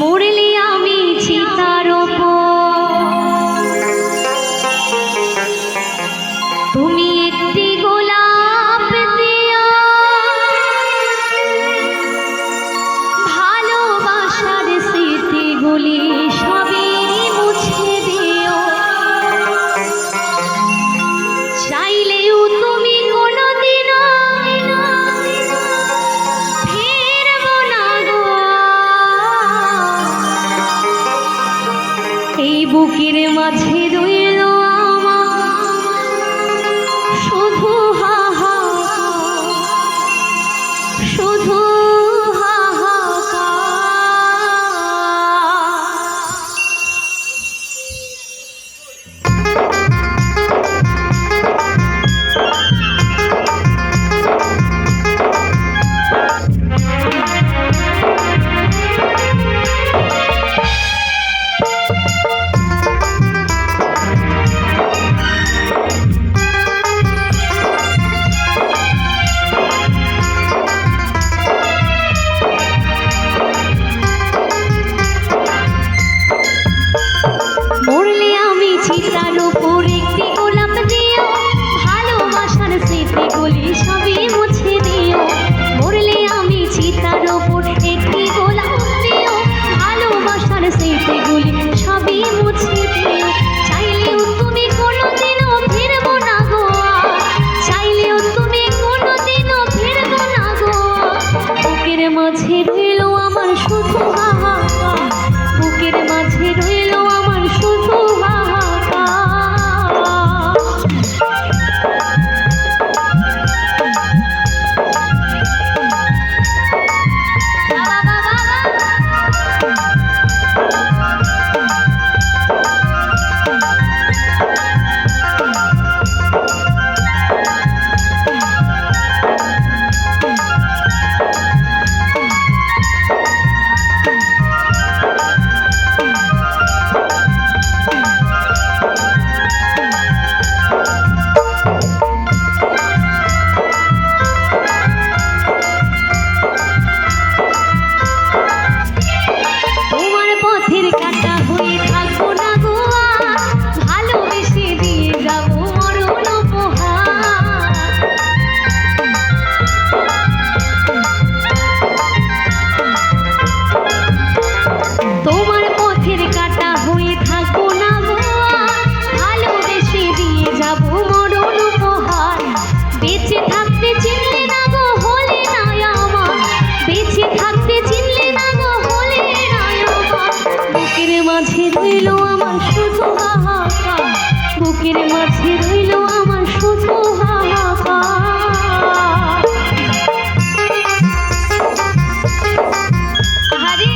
মরলে আমি চিতার তুমি একটি গোলাপ দিও, ভালোবাসার স্মৃতিগুলি সবই মুছে দিও। চাইলেও তুমি কোনোদিনও ফিরবো না গো, এই বুকের মাঝে রইল শুধু হাহাকার, শুধু হাহাকার। মরলে আমি চিতার উপর একটি গোলাপ দিও, ভালোবাসার স্মৃতিগুলি সবই মুছে দিও। মরলে আমি চিতার উপর একটি গোলাপ দিও, ভালোবাসার স্মৃতিগুলি সবই মুছে দিও। চাইলেও তুমি কোনোদিনও ফিরবো না গো, চাইলেও তুমি কোনোদিনও ফিরবো না গো। বুকের মাঝে রইল আমার শুধু হাহাকার, বুকের মাঝে রইল আমার শুধু হাহাকার। তোমার পথের কাঁটা হয়ে থাকবো না গো, ভালোবেসে দিয়ে যাবো মরণ উপহার। তোমার পথের কাঁটা হয়ে থাকবো না গো, ভালোবেসে দিয়ে যাবো মরণ উপহার। বেঁচে থাকতে চিনলে না গো হলে না আমার, বেঁচে থাকতে চিনলে না গো হলে না আমার। বুকের মাঝে রইল আমার শুধু হাহাকার, বুকের মাঝে রইল আমার শুধু হাহাকার। আরে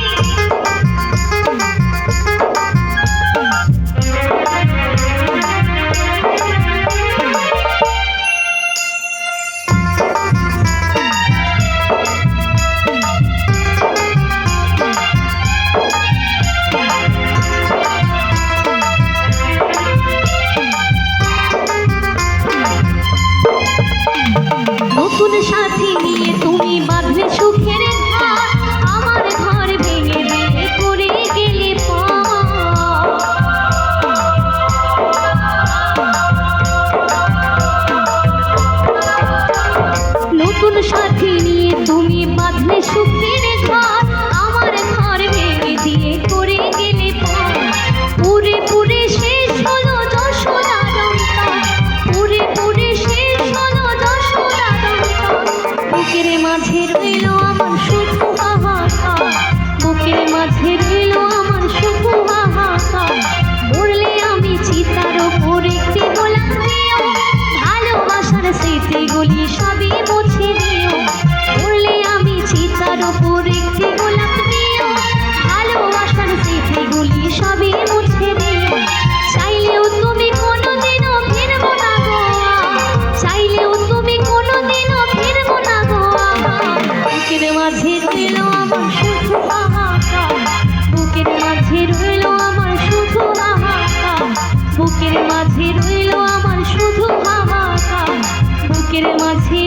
নতুন সাথী নিয়ে তুমি বাঁধলে সুখের ঘর, আমার ঘর ভেঙে দিয়ে করে গেলে পার। নতুন সাথী নিয়ে তুমি বাঁধলে সুখের ঘর, আমার ঘর ভেঙে দিয়ে করে গেলে পার। পুরে পুরে শেষ হলো যশোদার অন্তর, পুরে পুরে শেষ হলো যশোদার অন্তর। বুকের মাঝে রইল আমার শুধু হাহাকার, বুকের মাঝে রইল আমার শুধু হাহাকার। মরলে আমি চিতার উপর একটি গোলাপ দিও, ভালোবাসার স্মৃতিগুলি সবই মুছে দিও। মরলে আমি চিতার উপর একটি গোলাপ দিও, ভালোবাসার স্মৃতিগুলি সবই মুছে দিও। চাইলেও তুমি কোনোদিনও ফিরবো না গো, চাইলেও তুমি কোনোদিনও ফিরবো না গো। বুকের মাঝে রইল আমার শুধু হাহাকার, বুকের মাঝে রইল আমার শুধু হাহাকার, বুকের মাঝে রইল আমার শুধু হাহাকার, বুকের মাঝে